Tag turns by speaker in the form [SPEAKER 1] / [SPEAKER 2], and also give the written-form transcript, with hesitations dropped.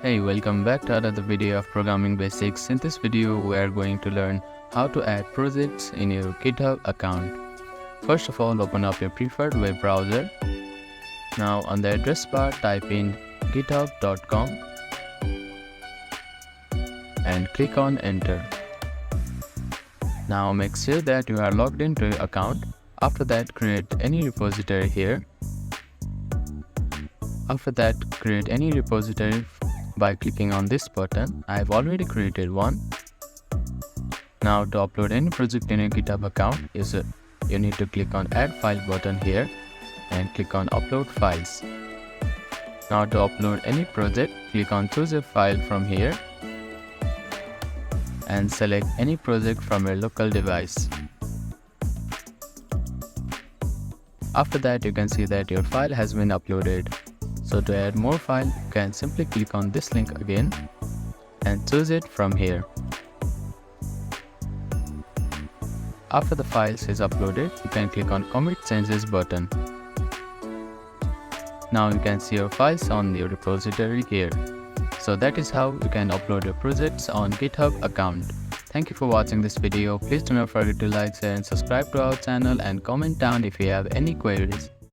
[SPEAKER 1] Hey, welcome back to another video of programming basics. In this video, we are going to learn how to add projects in your GitHub account. First of all, open up your preferred web browser. Now on the address bar, type in github.com and click on enter. Now make sure that you are logged into your account. After that, create any repository here. After that, create any repository by clicking on this button. I have already created one. Now to upload any project in your GitHub account, you need to click on add file button here and click on upload files. Now to upload any project, click on choose a file from here and select any project from your local device. After that, you can see that your file has been uploaded. So to add more file, you can simply click on this link again and choose it from here. After the files is uploaded, you can click on commit changes button. Now you can see your files on your repository here. So that is how you can upload your projects on GitHub account. Thank you for watching this video. Please do not forget to like, share and subscribe to our channel and comment down if you have any queries.